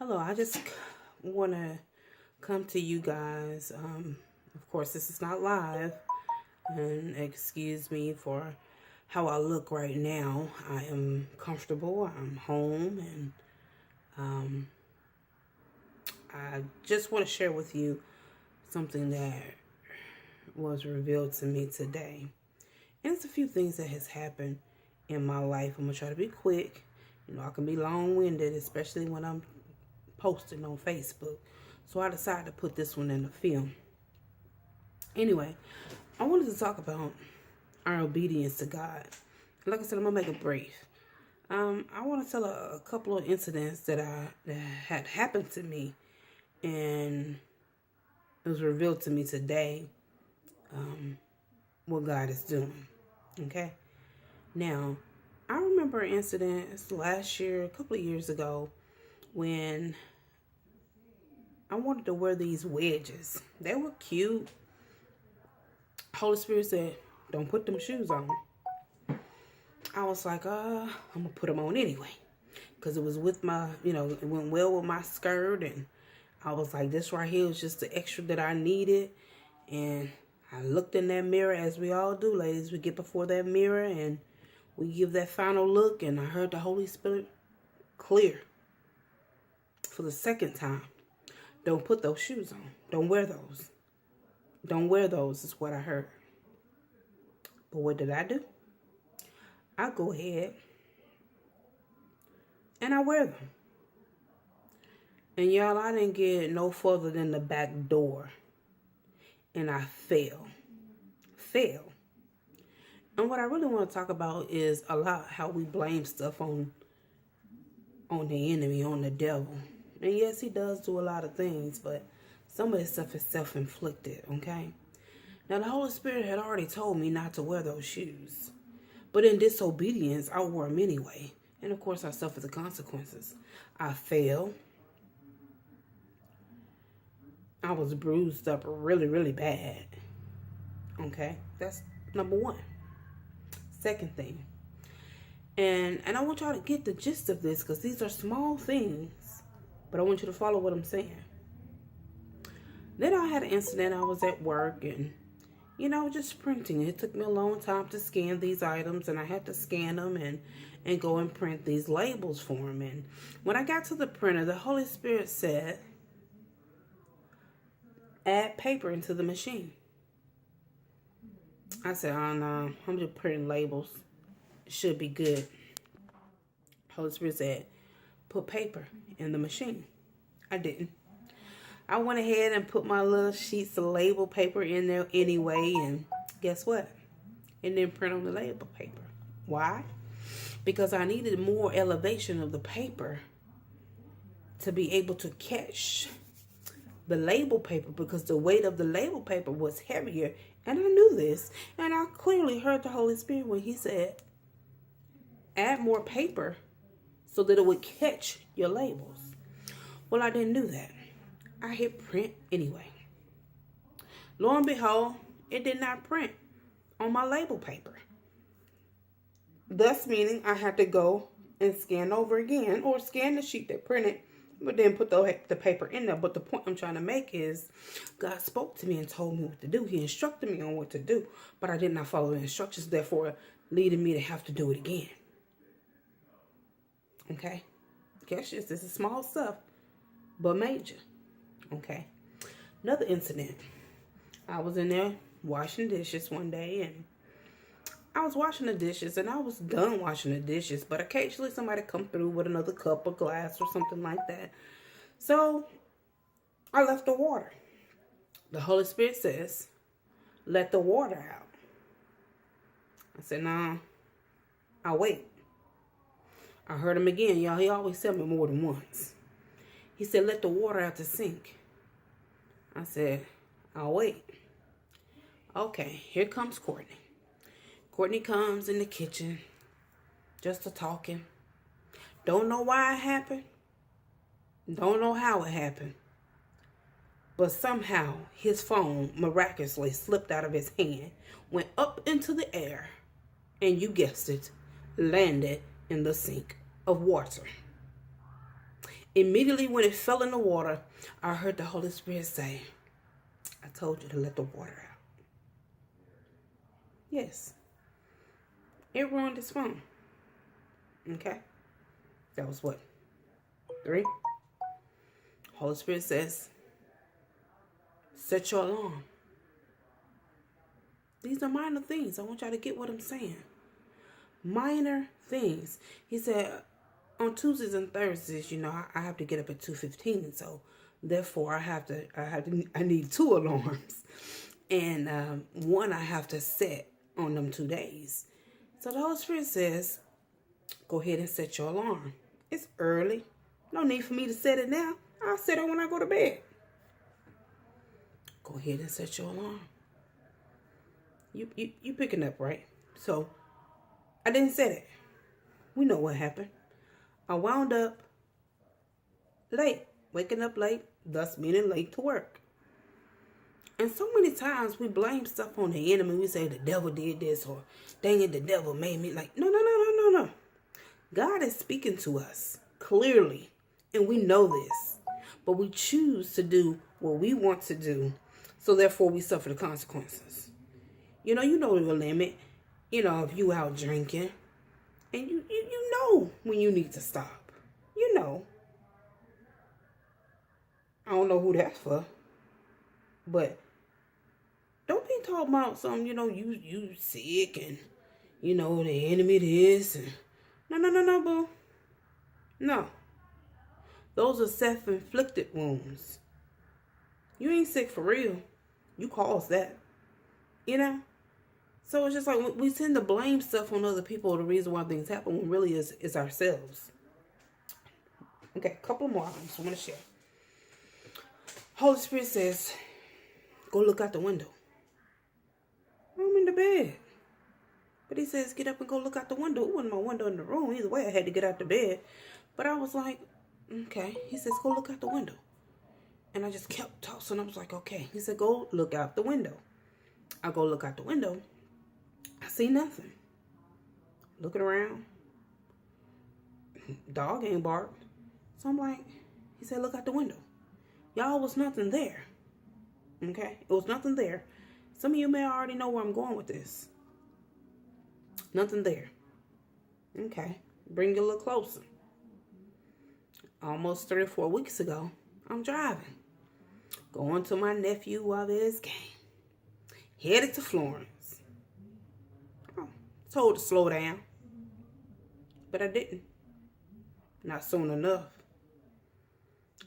Hello, I just want to come to you guys. Of course, this is not live, and excuse me for how I look right now. I am comfortable, I'm home, and um, I just want to share with you something that was revealed to me today. And it's a few things that has happened in my life. I'm going to try to be quick. I can be long-winded, especially when I'm posting on Facebook. So I decided to put this one in the film. Anyway, I wanted to talk about our obedience to God. Like I said, I'm going to make it brief. I want to tell a couple of incidents that had happened to me, and it was revealed to me today what God is doing. Okay? Now, I remember an incident last year, a couple of years ago, when I wanted to wear these wedges. They were cute. Holy Spirit said, don't put them shoes on. I was like, I'm going to put them on anyway. Because it was with my, it went well with my skirt. And I was like, this right here is just the extra that I needed. And I looked in that mirror, as we all do, ladies. We get before that mirror and we give that final look. And I heard the Holy Spirit clear for the second time. Don't put those shoes on. Don't wear those. Don't wear those is what I heard. But what did I do? I go ahead and I wear them. And y'all, I didn't get no further than the back door. And I fell. And what I really want to talk about is a lot how we blame stuff on the enemy, on the devil. And yes, he does do a lot of things, but some of this stuff is self-inflicted, okay? Now, the Holy Spirit had already told me not to wear those shoes. But in disobedience, I wore them anyway. And of course, I suffered the consequences. I fell. I was bruised up really, really bad. Okay? That's number one. Second thing. And I want y'all to get the gist of this, because these are small things. But I want you to follow what I'm saying. Then I had an incident. I was at work and, just printing. It took me a long time to scan these items, and I had to scan them and go and print these labels for them. And when I got to the printer, the Holy Spirit said, add paper into the machine. I said, oh no, I'm just printing labels. It should be good. Holy Spirit said, put paper in the machine. I didn't. I went ahead and put my little sheets of label paper in there anyway, and guess what? It didn't print on the label paper. Why? Because I needed more elevation of the paper to be able to catch the label paper, because the weight of the label paper was heavier, and I knew this, and I clearly heard the Holy Spirit when he said, add more paper so that it would catch your labels. Well, I didn't do that. I hit print anyway. Lo and behold, it did not print on my label paper. Thus meaning I had to go and scan over again, or scan the sheet that printed, but then put the paper in there. But the point I'm trying to make is God spoke to me and told me what to do. He instructed me on what to do, but I did not follow the instructions, therefore leading me to have to do it again. Okay? Catch this. This is small stuff, but major. Okay. Another incident. I was in there washing dishes one day, and I was washing the dishes, and I was done washing the dishes, but occasionally somebody come through with another cup or glass or something like that. So I left the water. The Holy Spirit says, let the water out. I said, nah, I'll wait. I heard him again, y'all. He always tell me more than once. He said, let the water out the sink. I said, I'll wait. Okay, here comes Courtney. Courtney comes in the kitchen, just a talking. Don't know why it happened. Don't know how it happened. But somehow his phone miraculously slipped out of his hand, went up into the air, and you guessed it, landed in the sink of water. Immediately when it fell in the water, I heard the Holy Spirit say, I told you to let the water out. Yes. It ruined his phone. Okay. That was what? 3. Holy Spirit says, set your alarm. These are minor things. I want y'all to get what I'm saying. Minor things. He said, on Tuesdays and Thursdays, I have to get up at 2:15, so therefore I need 2 alarms, and one I have to set on them 2 days. So the Holy Spirit says, go ahead and set your alarm. It's early. No need for me to set it now. I'll set it when I go to bed. Go ahead and set your alarm. You picking up, right? So I didn't set it. We know what happened. I wound up late, waking up late, thus meaning late to work. And so many times we blame stuff on the enemy. We say the devil did this, or dang it, the devil made me. Like, no. God is speaking to us clearly, and we know this. But we choose to do what we want to do, so therefore we suffer the consequences. You know the limit. If you out drinking, and you know when you need to stop. I don't know who that's for. But don't be talking about something, you sick and, the enemy this. And, no, boo. No. Those are self-inflicted wounds. You ain't sick for real. You caused that. So it's just like we tend to blame stuff on other people, the reason why things happen, when really is ourselves. Okay, a couple more items I want to share. Holy Spirit says, go look out the window. I'm in the bed. But he says, get up and go look out the window. It wasn't my window in the room. Either way, I had to get out the bed. But I was like, okay. He says, go look out the window. And I just kept tossing. I was like, okay. He said, go look out the window. I go look out the window. I see nothing. Looking around. Dog ain't barked. So I'm like, he said, look out the window. Y'all, was nothing there. Okay? It was nothing there. Some of you may already know where I'm going with this. Nothing there. Okay. Bring it a little closer. Almost 3 or 4 weeks ago, I'm driving. Going to my nephew Wavez's game. Headed to Florence. Oh, told to slow down. But I didn't. Not soon enough.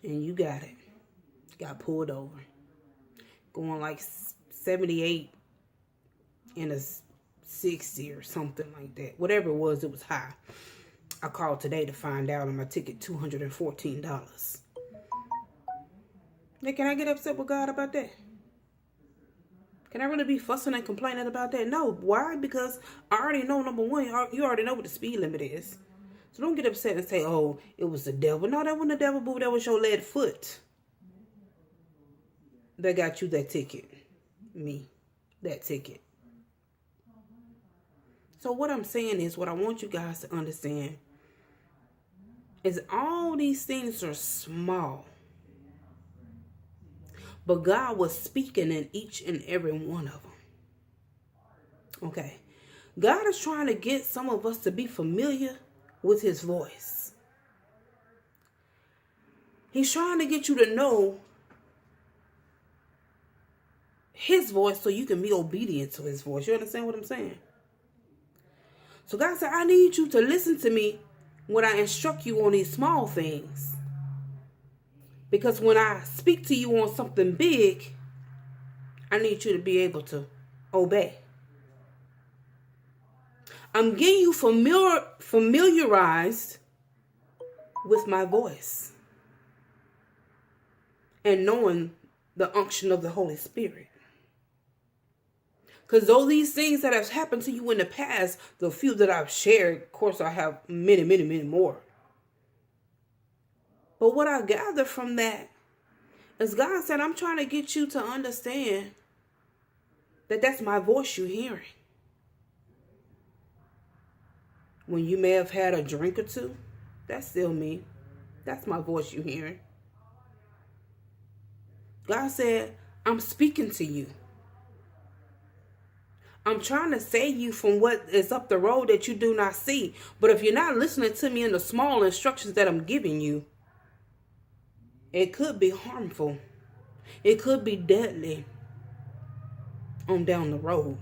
And you got it. Got pulled over. Going like 78 in a 60 or something like that. Whatever it was high. I called today to find out on my ticket, $214. Now, can I get upset with God about that? Can I really be fussing and complaining about that? No. Why? Because I already know, number one, you already know what the speed limit is. So don't get upset and say, oh, it was the devil. No, that wasn't the devil, boo. That was your lead foot that got you that ticket. Me. That ticket. So what I'm saying is, what I want you guys to understand is all these things are small. But God was speaking in each and every one of them. Okay. God is trying to get some of us to be familiar with his voice. He's trying to get you to know his voice so you can be obedient to his voice. You understand what I'm saying? So God said, I need you to listen to me when I instruct you on these small things. Because when I speak to you on something big, I need you to be able to obey. I'm getting you familiarized with my voice and knowing the unction of the Holy Spirit. Because though these things that have happened to you in the past, the few that I've shared, of course I have many, many, many more. But what I gather from that is God said, I'm trying to get you to understand that that's my voice you're hearing. When you may have had a drink or two, that's still me. That's my voice you hearing. God said, I'm speaking to you. I'm trying to save you from what is up the road that you do not see. But if you're not listening to me in the small instructions that I'm giving you, it could be harmful. It could be deadly on down the road.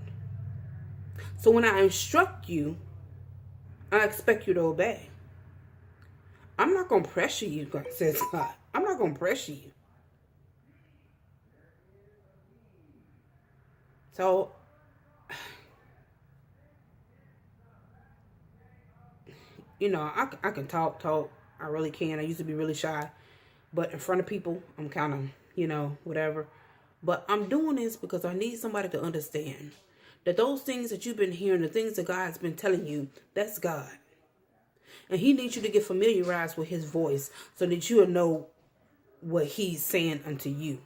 So when I instruct you, I expect you to obey. I'm not going to pressure you, God says God. I'm not going to pressure you. So, I can talk. I really can. I used to be really shy. But in front of people, I'm kind of, whatever. But I'm doing this because I need somebody to understand that those things that you've been hearing, the things that God's been telling you, that's God. And he needs you to get familiarized with his voice so that you'll know what he's saying unto you.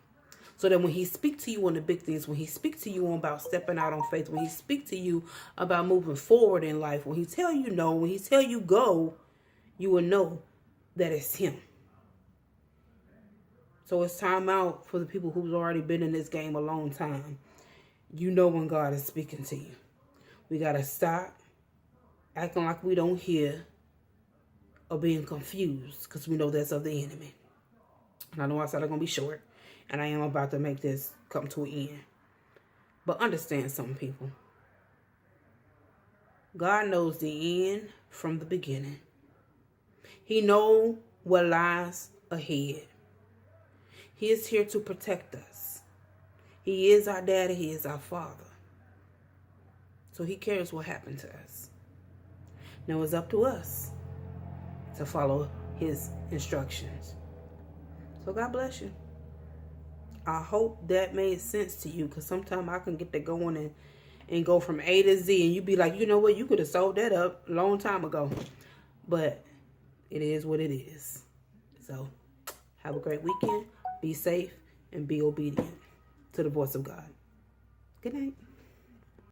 So that when he speaks to you on the big things, when he speaks to you about stepping out on faith, when he speaks to you about moving forward in life, when he tell you no, when he tell you go, you will know that it's him. So it's time out for the people who's already been in this game a long time. You know when God is speaking to you. We got to stop acting like we don't hear or being confused because we know that's of the enemy. And I know I said I'm going to be short. And I am about to make this come to an end. But understand something, people. God knows the end from the beginning. He knows what lies ahead. He is here to protect us. He is our daddy. He is our father. So he cares what happened to us. Now it's up to us to follow his instructions. So God bless you. I hope that made sense to you, because sometimes I can get to going and go from A to Z, and you be like, you know what, you could have sold that up a long time ago. But it is what it is. So have a great weekend. Be safe and be obedient to the voice of God. Good night.